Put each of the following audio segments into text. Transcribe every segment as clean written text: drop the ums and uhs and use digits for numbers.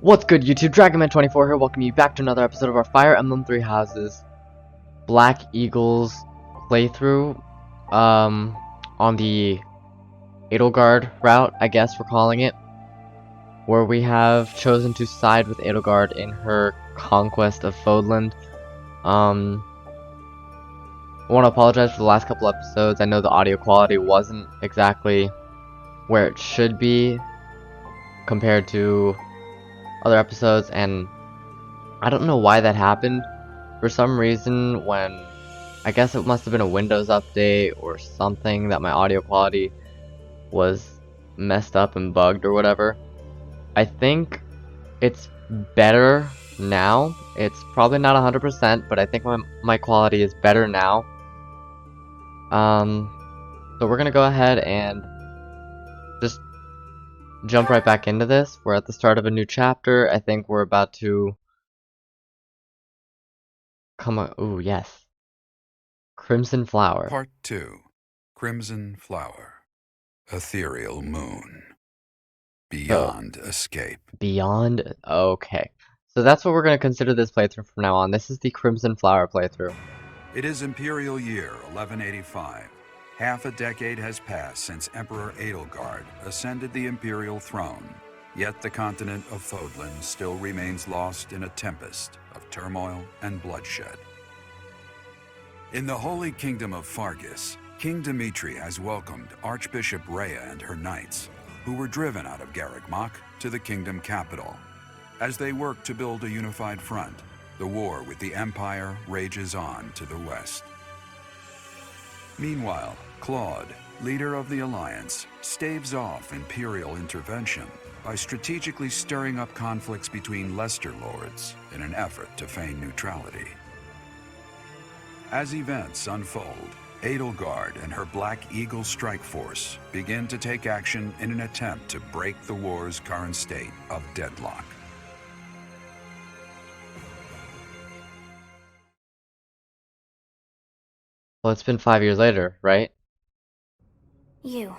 What's good, YouTube? DragonMan24 here, welcoming you back to another episode of our Fire Emblem Three Houses Black Eagles playthrough, on the Edlegard route, I guess we're calling it, where we have chosen to side with Edlegard in her conquest of Fodlan. I want to apologize for the last couple episodes. I know the audio quality wasn't exactly where it should be compared to other episodes, and I don't know why that happened. For some reason, when I guess it must have been a Windows update or something, that my audio quality was messed up and bugged or whatever. I think it's better now. It's probably not 100%, but I think my quality is better now. So we're gonna go ahead and just jump right back into this. We're at the start of a new chapter. I think we're about to come on. Ooh, yes. Crimson Flower. Part 2. Crimson Flower. Ethereal Moon. Beyond Escape. Beyond? Okay. So that's what we're going to consider this playthrough from now on. This is the Crimson Flower playthrough. It is Imperial Year 1185. Half a decade has passed since Emperor Edlegard ascended the Imperial throne, yet the continent of Fodlan still remains lost in a tempest of turmoil and bloodshed. In the Holy Kingdom of Fargus, King Dimitri has welcomed Archbishop Rhea and her knights, who were driven out of Garreg to the kingdom capital. As they work to build a unified front, the war with the Empire rages on to the west. Meanwhile, Claude, leader of the Alliance, staves off Imperial intervention by strategically stirring up conflicts between Leicester lords in an effort to feign neutrality. As events unfold, Edlegard and her Black Eagle strike force begin to take action in an attempt to break the war's current state of deadlock. Well, it's been 5 years later, right? You.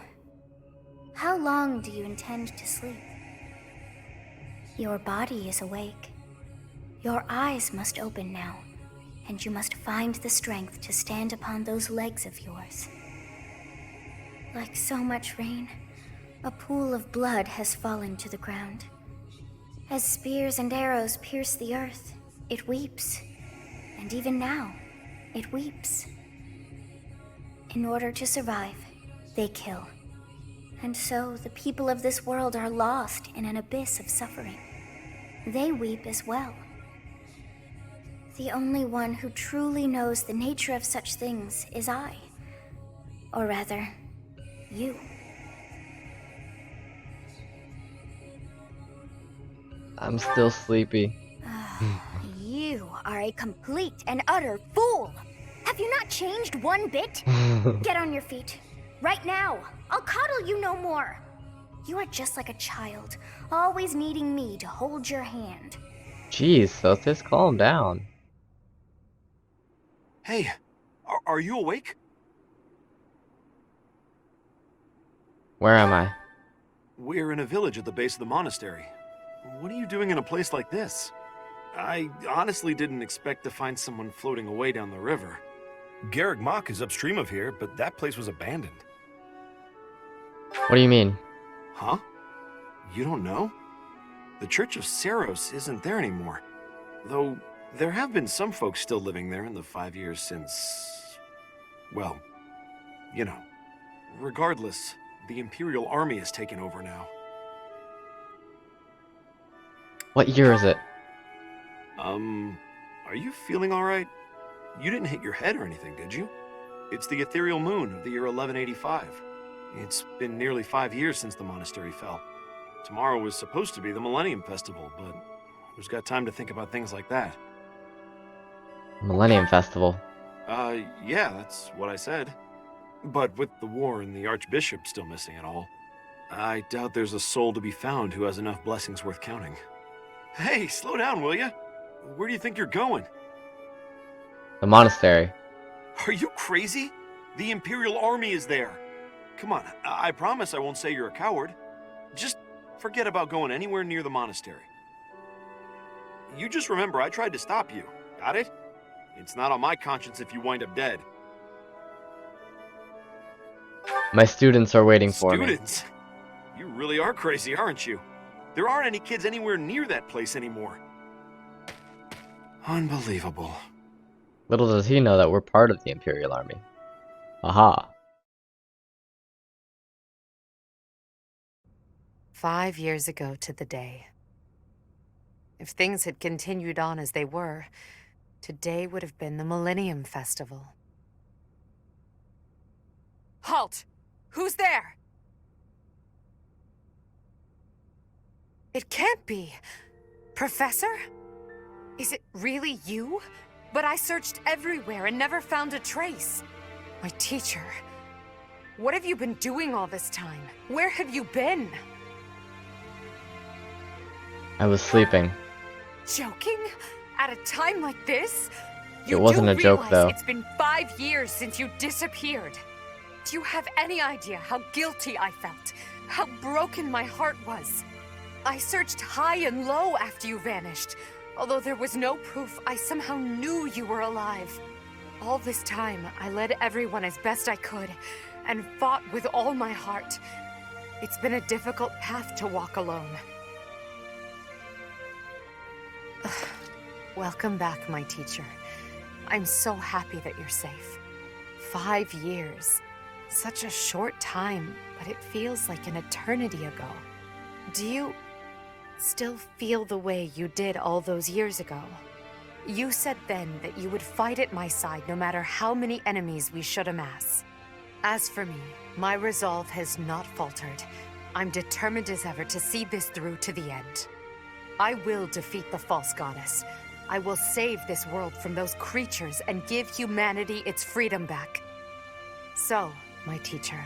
How long do you intend to sleep? Your body is awake. Your eyes must open now, and you must find the strength to stand upon those legs of yours. Like so much rain, a pool of blood has fallen to the ground. As spears and arrows pierce the earth, it weeps. And even now, it weeps. In order to survive, they kill. And so the people of this world are lost in an abyss of suffering. They weep as well. The only one who truly knows the nature of such things is I. Or rather, you. I'm still sleepy. You are a complete and utter fool! Have you not changed one bit? Get on your feet. Right now. I'll coddle you no more. You are just like a child, always needing me to hold your hand. Jeez, Sothis, calm down. Hey, are you awake? Where am I? We're in a village at the base of the monastery. What are you doing in a place like this? I honestly didn't expect to find someone floating away down the river. Garreg is upstream of here, but that place was abandoned. What do you mean? Huh? You don't know? The Church of Saros isn't there anymore. Though, there have been some folks still living there in the 5 years since... well, you know. Regardless, the Imperial Army has taken over now. What year is it? Are you feeling alright? You didn't hit your head or anything, did you? It's the ethereal moon of the year 1185. It's been nearly 5 years since the monastery fell. Tomorrow was supposed to be the Millennium Festival, but who's got time to think about things like that? Millennium Festival. Yeah, that's what I said. But with the war and the Archbishop still missing it all, I doubt there's a soul to be found who has enough blessings worth counting. Hey, slow down, will ya? Where do you think you're going? The monastery. Are you crazy? The Imperial Army is there. Come on, I promise I won't say you're a coward. Just forget about going anywhere near the monastery. You just remember I tried to stop you. Got it? It's not on my conscience if you wind up dead. My students are waiting for me. Students? You really are crazy, aren't you? There aren't any kids anywhere near that place anymore. Unbelievable. Little does he know that we're part of the Imperial Army. Aha. 5 years ago to the day. If things had continued on as they were, today would have been the Millennium Festival. Halt! Who's there? It can't be. Professor? Is it really you? But I searched everywhere and never found a trace. My teacher. What have you been doing all this time? Where have you been? I was sleeping. Joking? At a time like this? It wasn't a joke, though. It's been 5 years since you disappeared. Do you have any idea how guilty I felt? How broken my heart was? I searched high and low after you vanished. Although there was no proof, I somehow knew you were alive. All this time, I led everyone as best I could, and fought with all my heart. It's been a difficult path to walk alone. Welcome back, my teacher. I'm so happy that you're safe. 5 years. Such a short time, but it feels like an eternity ago. Do you still feel the way you did all those years ago? You said then that you would fight at my side no matter how many enemies we should amass. As for me, my resolve has not faltered. I'm determined as ever to see this through to the end. I will defeat the false goddess. I will save this world from those creatures and give humanity its freedom back. So, my teacher,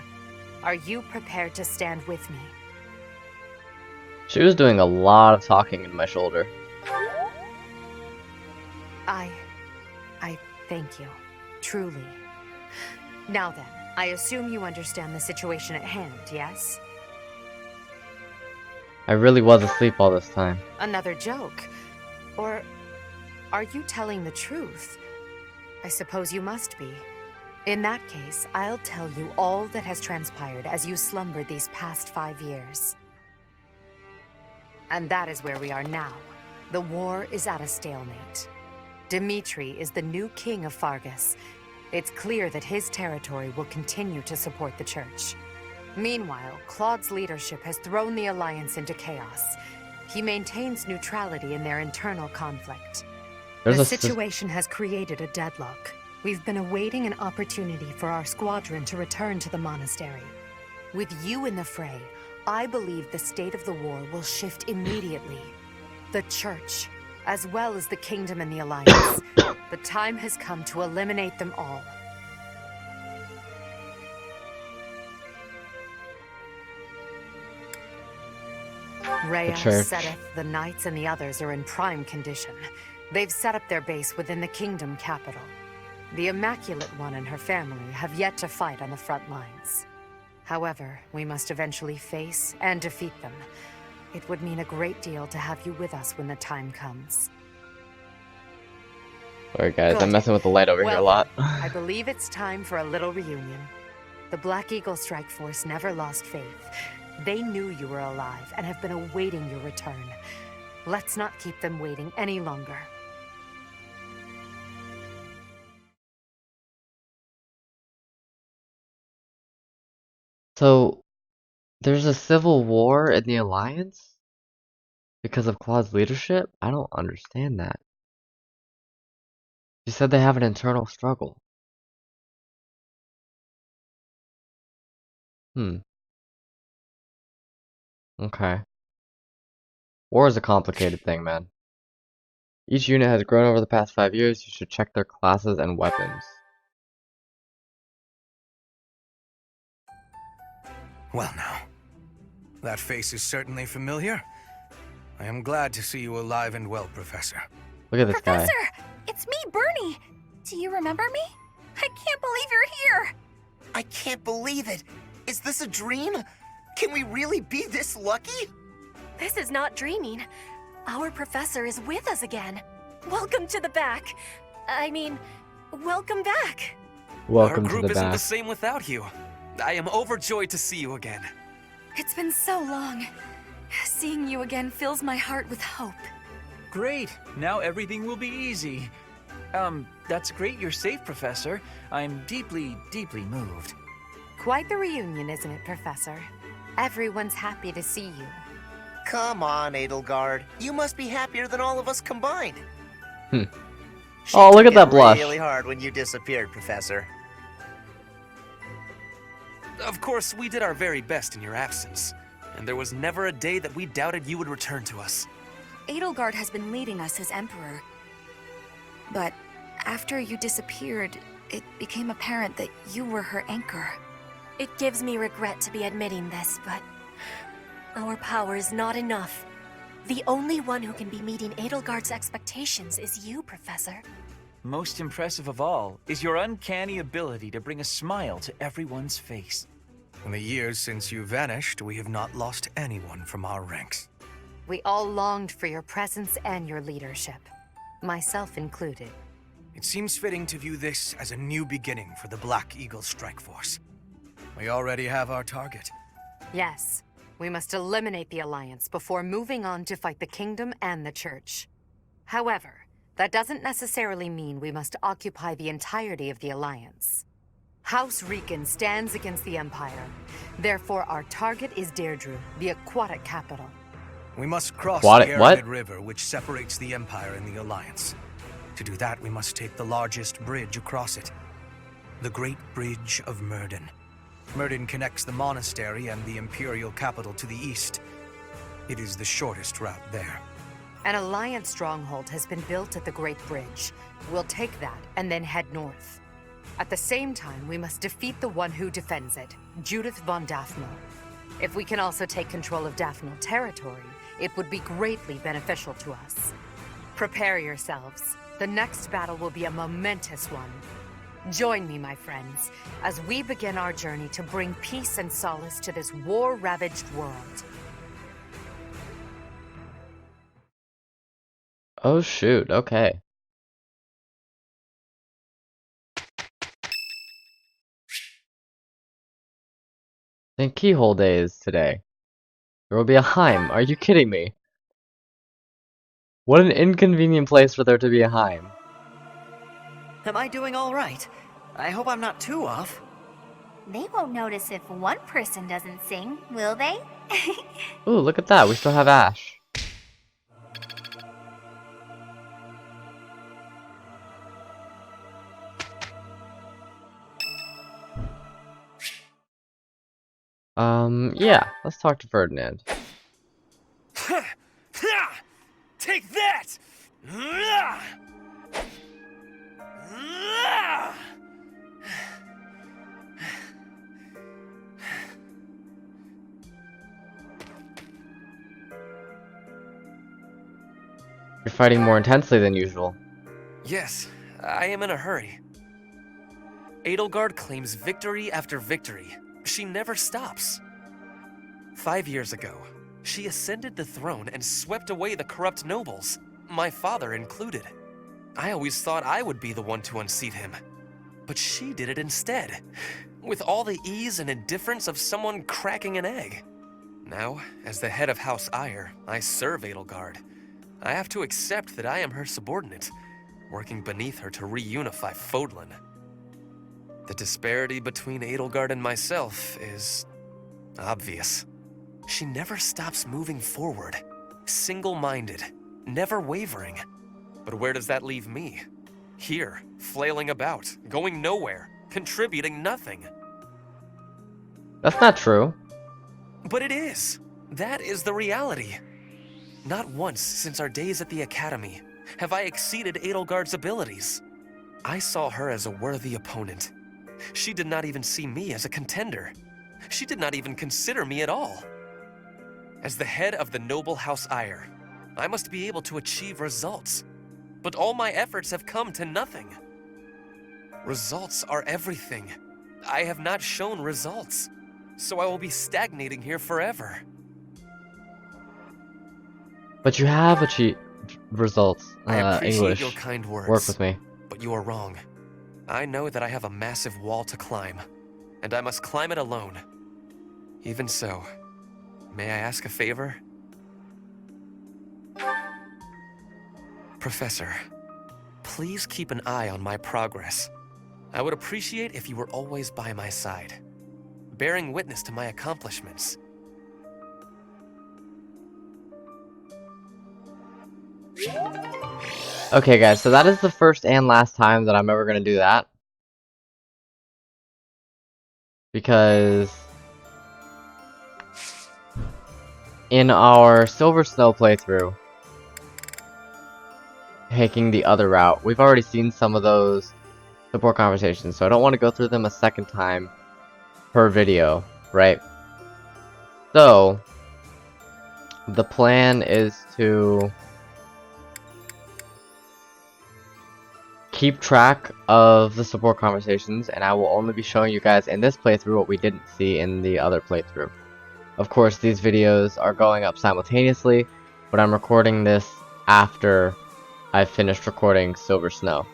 are you prepared to stand with me? She was doing a lot of talking in my shoulder. I thank you. Truly. Now then, I assume you understand the situation at hand, yes? I really was asleep all this time. Another joke? Or are you telling the truth? I suppose you must be. In that case, I'll tell you all that has transpired as you slumbered these past 5 years. And that is where we are now. The war is at a stalemate. Dimitri is the new king of Fargus. It's clear that his territory will continue to support the church. Meanwhile, Claude's leadership has thrown the Alliance into chaos. He maintains neutrality in their internal conflict. The situation has created a deadlock. We've been awaiting an opportunity for our squadron to return to the monastery. With you in the fray, I believe the state of the war will shift immediately. The church, as well as the kingdom and the Alliance. The time has come to eliminate them all. Rhea, Seth, the Knights, and the others are in prime condition. They've set up their base within the kingdom capital. The Immaculate One and her family have yet to fight on the front lines. However, we must eventually face and defeat them. It would mean a great deal to have you with us when the time comes. Sorry guys, I'm messing with the light over here a lot. I believe it's time for a little reunion. The Black Eagle Strike Force never lost faith. They knew you were alive and have been awaiting your return. Let's not keep them waiting any longer. So, there's a civil war in the Alliance? Because of Claude's leadership? I don't understand that. You said they have an internal struggle. Okay. War is a complicated thing, man. Each unit has grown over the past 5 years. You should check their classes and weapons. Well now, that face is certainly familiar. I am glad to see you alive and well, Professor. Look at this guy. Professor! It's me, Bernie! Do you remember me? I can't believe you're here! I can't believe it! Is this a dream? Can we really be this lucky? This is not dreaming. Our professor is with us again. Welcome to the back. I mean, welcome back. Welcome Our to group the isn't the back. same without you. I am overjoyed to see you again. It's been so long. Seeing you again fills my heart with hope. Great. Now everything will be easy. That's great you're safe, Professor. I'm deeply, deeply moved. Quite the reunion, isn't it, Professor? Everyone's happy to see you. Come on, Edlegard. You must be happier than all of us combined. Hmm. She Oh, look took at that it blush. really hard when you disappeared, Professor. Of course, we did our very best in your absence, and there was never a day that we doubted you would return to us. Edlegard has been leading us as Emperor. But after you disappeared, it became apparent that you were her anchor. It gives me regret to be admitting this, but our power is not enough. The only one who can be meeting Edlegard's expectations is you, Professor. Most impressive of all is your uncanny ability to bring a smile to everyone's face. In the years since you vanished, we have not lost anyone from our ranks. We all longed for your presence and your leadership, myself included. It seems fitting to view this as a new beginning for the Black Eagle Strike Force. We already have our target. Yes, we must eliminate the Alliance before moving on to fight the Kingdom and the Church. However, that doesn't necessarily mean we must occupy the entirety of the Alliance. House Rican stands against the Empire. Therefore, our target is Deirdre, the aquatic capital. We must cross What? the What? Arid River, which separates the Empire and the Alliance. To do that, we must take the largest bridge across it. The Great Bridge of Myrden. Myrden connects the monastery and the Imperial capital to the east. It is the shortest route there. An Alliance stronghold has been built at the Great Bridge. We'll take that and then head north. At the same time, we must defeat the one who defends it, Judith von Daphne. If we can also take control of Daphne territory, it would be greatly beneficial to us. Prepare yourselves. The next battle will be a momentous one. Join me, my friends, as we begin our journey to bring peace and solace to this war-ravaged world. Oh shoot, okay. I think Keyhole Day is today. There will be a Heim. Are you kidding me? What an inconvenient place for there to be a Heim. Am I doing all right? I hope I'm not too off. They won't notice if one person doesn't sing, will they? Ooh, look at that. We still have Ash. Yeah, let's talk to Ferdinand. Take that! You're fighting more intensely than usual. Yes, I am in a hurry. Edlegard claims victory after victory. She never stops. 5 years ago, she ascended the throne and swept away the corrupt nobles, my father included. I always thought I would be the one to unseat him. But she did it instead, with all the ease and indifference of someone cracking an egg. Now, as the head of House Eyre, I serve Edlegard. I have to accept that I am her subordinate, working beneath her to reunify Fodlan. The disparity between Edlegard and myself is obvious. She never stops moving forward, single-minded, never wavering. But where does that leave me? Here, flailing about, going nowhere, contributing nothing. That's not true. But it is. That is the reality. Not once since our days at the Academy have I exceeded Edlegard's abilities. I saw her as a worthy opponent. She did not even see me as a contender. She did not even consider me at all. As the head of the noble House Eyre, I must be able to achieve results. But all my efforts have come to nothing. Results are everything. I have not shown results, so I will be stagnating here forever. But you have achieved results. I appreciate English. your kind words. Work with me. But you are wrong. I know that I have a massive wall to climb, and I must climb it alone. Even so, may I ask a favor? Professor, please keep an eye on my progress. I would appreciate if you were always by my side, bearing witness to my accomplishments. Okay, guys, so that is the first and last time that I'm ever going to do that. Because in our Silver Snow playthrough, taking the other route, we've already seen some of those support conversations, so I don't want to go through them a second time per video, right? So, the plan is to keep track of the support conversations, and I will only be showing you guys in this playthrough what we didn't see in the other playthrough. Of course, these videos are going up simultaneously, but I'm recording this after I've finished recording Silver Snow.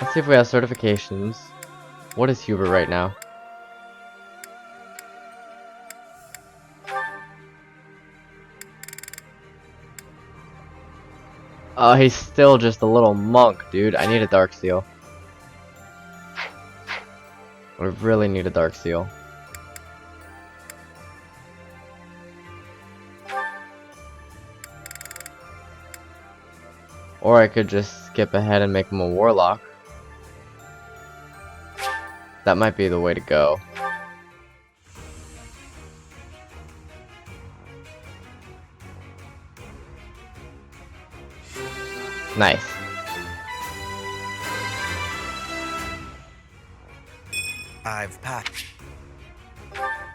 Let's see if we have certifications. What is Huber right now? He's still just a little monk, dude. I need a Dark Seal. I really need a Dark Seal. Or I could just skip ahead and make him a Warlock. That might be the way to go. Nice. I've passed.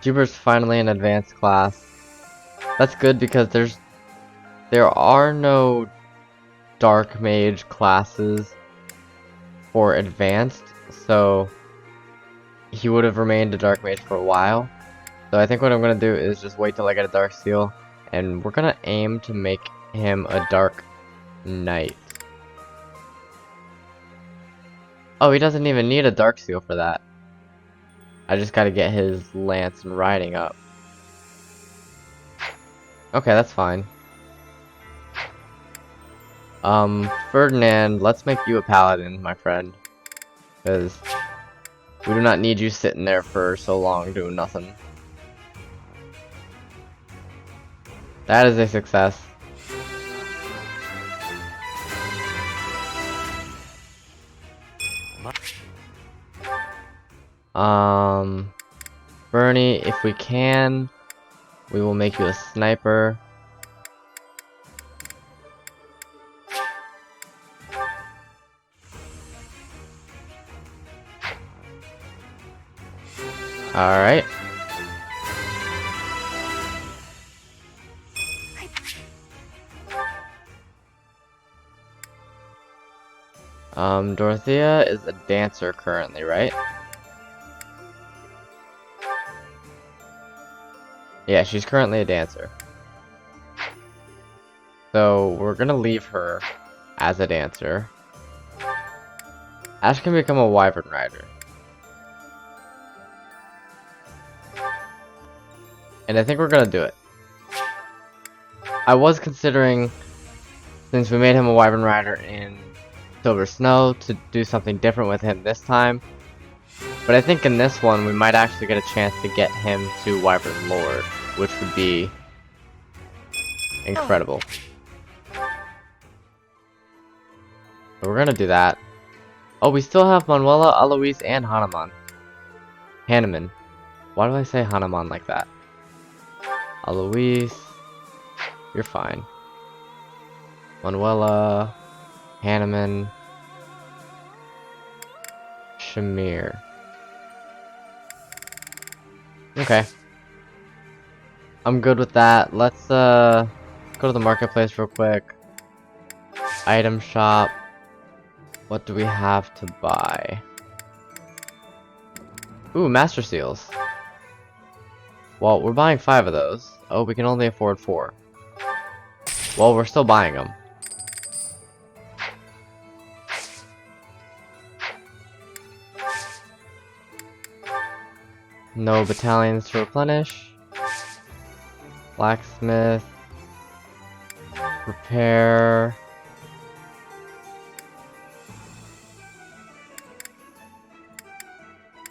Juber's finally in advanced class. That's good because there are no Dark Mage classes for advanced, so he would have remained a Dark Mage for a while. So I think what I'm gonna do is just wait till I get a Dark Seal, and we're gonna aim to make him a Dark Knight. Oh, he doesn't even need a Dark Seal for that. I just gotta get his lance and riding up. Okay, that's fine. Ferdinand, let's make you a paladin, my friend. Because we do not need you sitting there for so long doing nothing. That is a success. Bernie, if we can, we will make you a sniper. Alright. Dorothea is a dancer currently, right? Yeah, she's currently a dancer. So, we're gonna leave her as a dancer. Ash can become a wyvern rider. And I think we're gonna do it. I was considering, since we made him a wyvern rider in Silver Snow, to do something different with him this time. But I think in this one, we might actually get a chance to get him to Wyvern Lord, which would be incredible. So we're gonna do that. Oh, we still have Manuela, Alois, and Hanneman. Why do I say Hanneman like that? Alois, you're fine. Manuela, Hanneman, Shamir. Okay. I'm good with that. Let's go to the marketplace real quick. Item shop. What do we have to buy? Ooh, Master Seals. Well, we're buying 5 of those. Oh, we can only afford 4. Well, we're still buying them. No battalions to replenish. Blacksmith. Repair.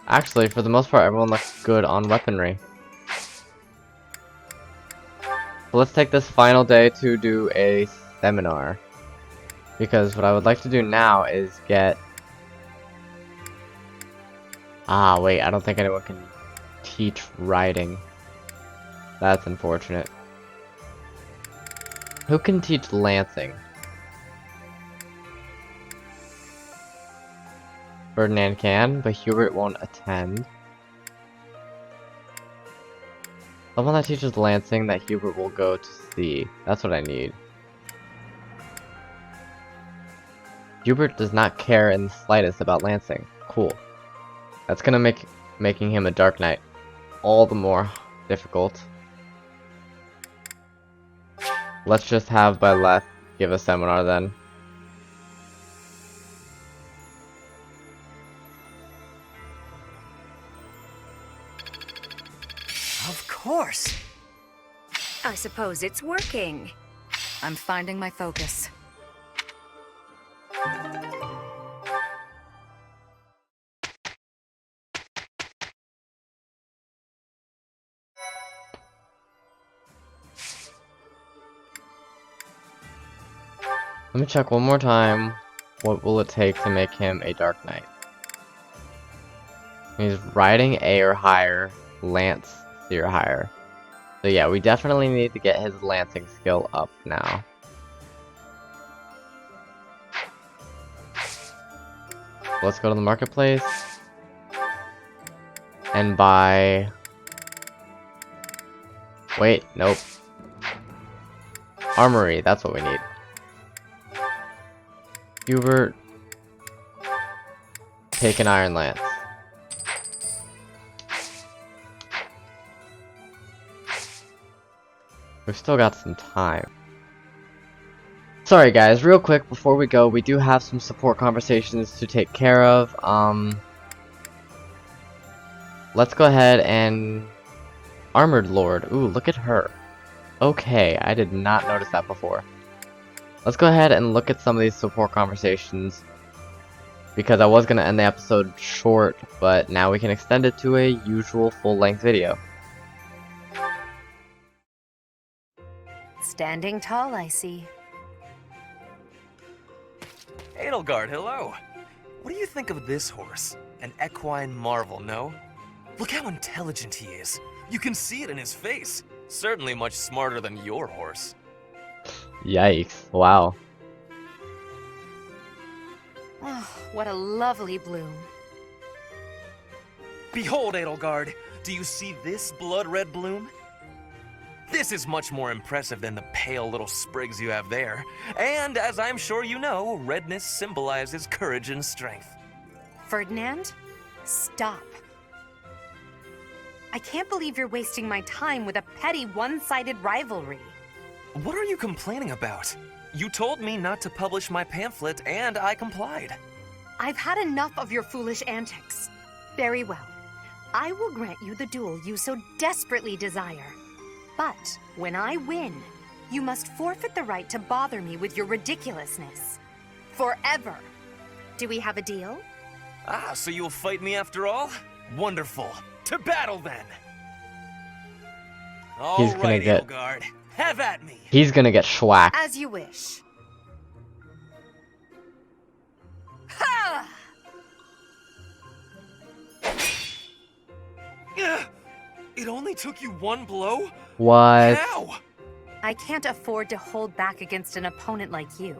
Actually, for the most part, everyone looks good on weaponry. So let's take this final day to do a seminar. Because what I would like to do now is get... Ah, wait, I don't think anyone can teach riding. That's unfortunate. Who can teach lancing? Ferdinand can, but Hubert won't attend. Someone that teaches lancing that Hubert will go to see. That's what I need. Hubert does not care in the slightest about lancing. Cool. That's gonna make making him a Dark Knight all the more difficult. Let's just have Byleth give a seminar then. Of course. I suppose it's working. I'm finding my focus. Let me check one more time. What will it take to make him a Dark Knight? He's riding A or higher, Lance C or higher. So yeah, we definitely need to get his lancing skill up now. Let's go to the marketplace and buy... Wait, nope. Armory, that's what we need. Hubert, take an Iron Lance. We've still got some time. Sorry guys, real quick before we go, we do have some support conversations to take care of. Let's go ahead and... Armored Lord, ooh, look at her. Okay, I did not notice that before. Let's go ahead and look at some of these support conversations, because I was going to end the episode short, but now we can extend it to a usual full-length video. Standing tall, I see. Edlegard, hello. What do you think of this horse? An equine marvel, no? Look how intelligent he is. You can see it in his face. Certainly much smarter than your horse. Yikes, wow. Oh, what a lovely bloom. Behold, Edlegard. Do you see this blood-red bloom? This is much more impressive than the pale little sprigs you have there. And, as I'm sure you know, redness symbolizes courage and strength. Ferdinand, stop. I can't believe you're wasting my time with a petty one-sided rivalry. What are you complaining about? You told me not to publish my pamphlet, and I complied. I've had enough of your foolish antics. Very well. I will grant you the duel you so desperately desire. But when I win, you must forfeit the right to bother me with your ridiculousness. Forever. Do we have a deal? Ah, so you'll fight me after all? Wonderful. To battle, then! All right, Edlegard. Have at me! He's gonna get schwacked. As you wish. Ha! It only took you one blow? What? How? I can't afford to hold back against an opponent like you.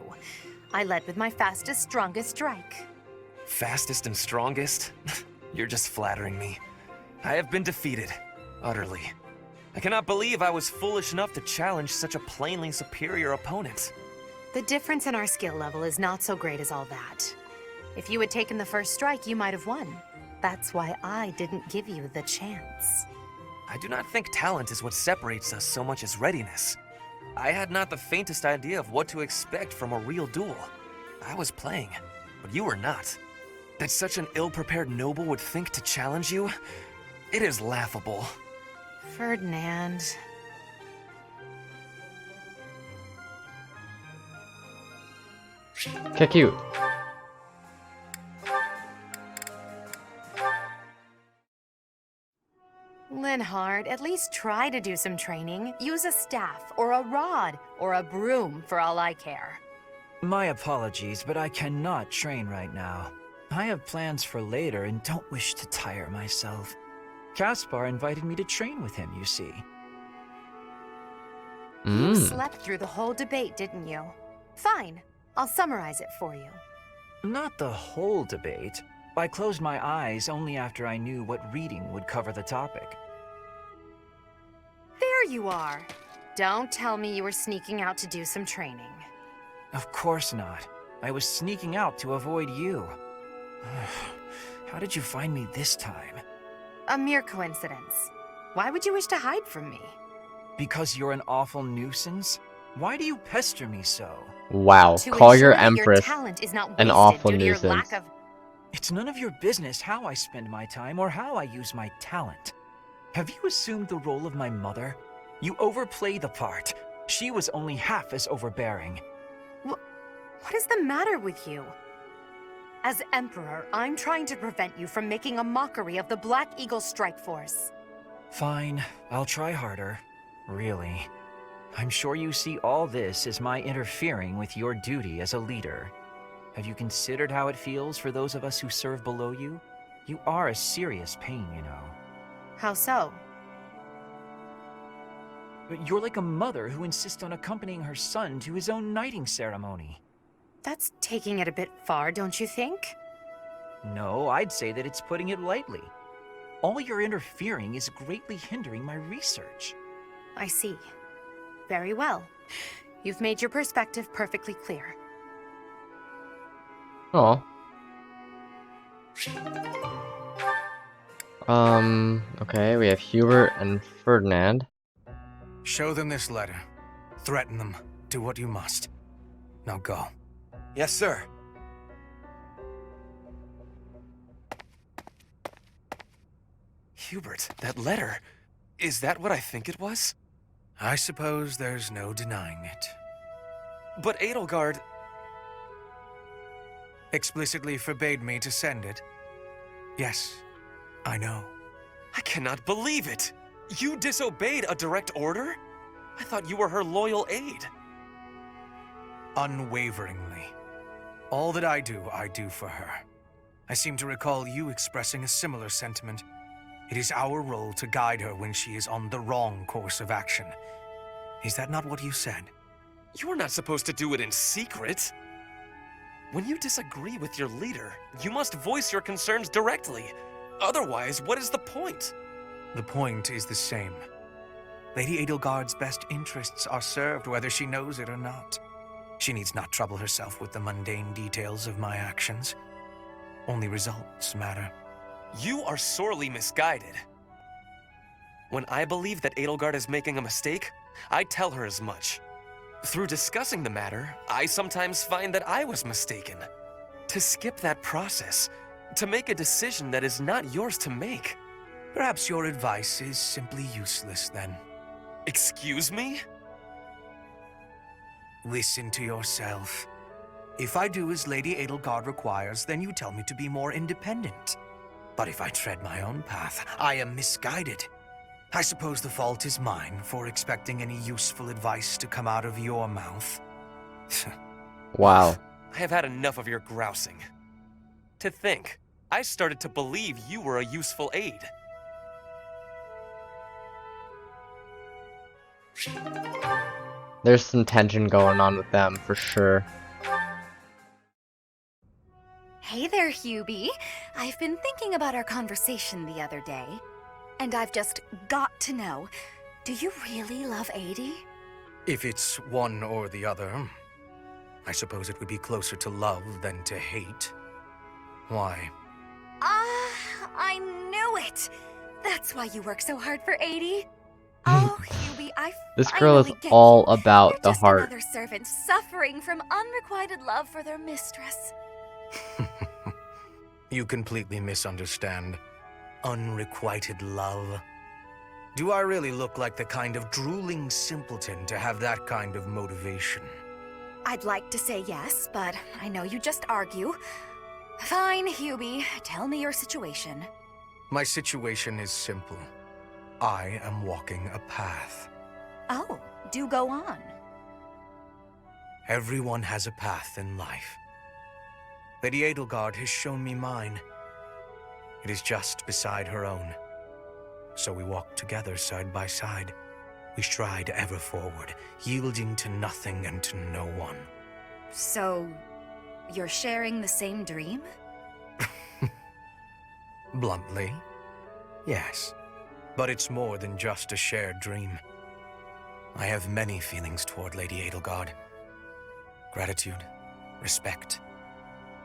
I led with my fastest, strongest strike. Fastest and strongest? You're just flattering me. I have been defeated. Utterly. I cannot believe I was foolish enough to challenge such a plainly superior opponent. The difference in our skill level is not so great as all that. If you had taken the first strike, you might have won. That's why I didn't give you the chance. I do not think talent is what separates us so much as readiness. I had not the faintest idea of what to expect from a real duel. I was playing, but you were not. That such an ill-prepared noble would think to challenge you? It is laughable. Ferdinand. Okay, cute. Linhard, at least try to do some training. Use a staff, or a rod, or a broom, for all I care. My apologies, but I cannot train right now. I have plans for later and don't wish to tire myself. Caspar invited me to train with him, you see. You slept through the whole debate, didn't you? Fine. I'll summarize it for you. Not the whole debate. I closed my eyes only after I knew what reading would cover the topic. There you are. Don't tell me you were sneaking out to do some training. Of course not. I was sneaking out to avoid you. How did you find me this time? A mere coincidence. Why would you wish to hide from me? Because you're an awful nuisance? Why do you pester me so? Wow, To call your ensure that Empress your talent is not an wasted awful due to your nuisance. lack of... It's none of your business how I spend my time or how I use my talent. Have you assumed the role of my mother? You overplay the part. She was only half as overbearing. What is the matter with you? As Emperor, I'm trying to prevent you from making a mockery of the Black Eagle Strike Force. Fine, I'll try harder. Really. I'm sure you see all this as my interfering with your duty as a leader. Have you considered how it feels for those of us who serve below you? You are a serious pain, you know. How so? But you're like a mother who insists on accompanying her son to his own knighting ceremony. That's taking it a bit far, don't you think? No, I'd say that it's putting it lightly. All your interfering is greatly hindering my research. I see. Very well. You've made your perspective perfectly clear. Oh. Okay, we have Hubert and Ferdinand. Show them this letter. Threaten them. Do what you must. Now go. Yes, sir. Hubert, that letter. Is that what I think it was? I suppose there's no denying it. But Edlegard... explicitly forbade me to send it. Yes, I know. I cannot believe it! You disobeyed a direct order? I thought you were her loyal aide. Unwaveringly. All that I do for her. I seem to recall you expressing a similar sentiment. It is our role to guide her when she is on the wrong course of action. Is that not what you said? You're not supposed to do it in secret. When you disagree with your leader, you must voice your concerns directly. Otherwise, what is the point? The point is the same. Lady Edlegard's best interests are served whether she knows it or not. She needs not trouble herself with the mundane details of my actions. Only results matter. You are sorely misguided. When I believe that Edlegard is making a mistake, I tell her as much. Through discussing the matter, I sometimes find that I was mistaken. To skip that process, to make a decision that is not yours to make. Perhaps your advice is simply useless then. Excuse me? Listen to yourself. If I do as Lady Edlegard requires, then you tell me to be more independent. But if I tread my own path, I am misguided. I suppose the fault is mine for expecting any useful advice to come out of your mouth. Wow. I have had enough of your grousing. To think, I started to believe you were a useful aide. There's some tension going on with them, for sure. Hey there, Hubie. I've been thinking about our conversation the other day, and I've just got to know, do you really love Adie? If it's one or the other, I suppose it would be closer to love than to hate. Why? Ah, I knew it! That's why you work so hard for Adie. Oh, Oh, Hubie, I This girl is finally get all you. about You're the just heart. another servant suffering from unrequited love for their mistress. You completely misunderstand. Unrequited love. Do I really look like the kind of drooling simpleton to have that kind of motivation? I'd like to say yes, but I know you just argue. Fine, Hubie, tell me your situation. My situation is simple. I am walking a path. Oh, do go on. Everyone has a path in life. Lady Edlegard has shown me mine. It is just beside her own. So we walk together side by side. We stride ever forward, yielding to nothing and to no one. So, you're sharing the same dream? Bluntly, yes. But it's more than just a shared dream. I have many feelings toward Lady Edlegard. Gratitude, respect,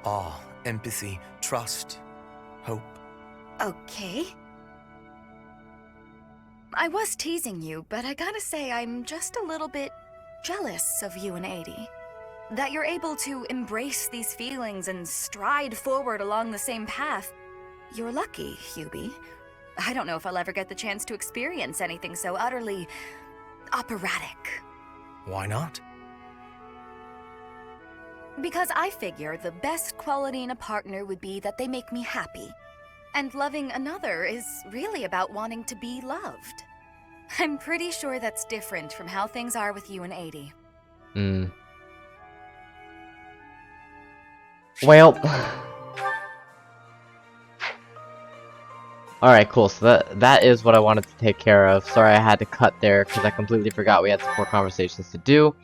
awe, empathy, trust, hope. Okay. I was teasing you, but I gotta say I'm just a little bit jealous of you and Adi. That you're able to embrace these feelings and stride forward along the same path. You're lucky, Hubie. I don't know if I'll ever get the chance to experience anything so utterly operatic. Why not? Because I figure the best quality in a partner would be that they make me happy. And loving another is really about wanting to be loved. I'm pretty sure that's different from how things are with you and Adi. Well. Alright, cool. So that is what I wanted to take care of. Sorry I had to cut there because I completely forgot we had some more conversations to do.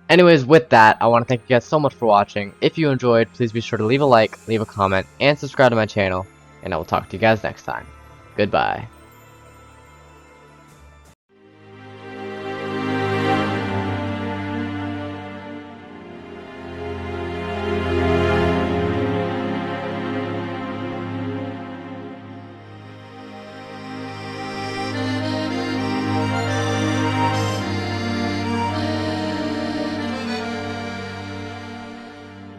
Anyways, with that, I want to thank you guys so much for watching. If you enjoyed, please be sure to leave a like, leave a comment, and subscribe to my channel. And I will talk to you guys next time. Goodbye.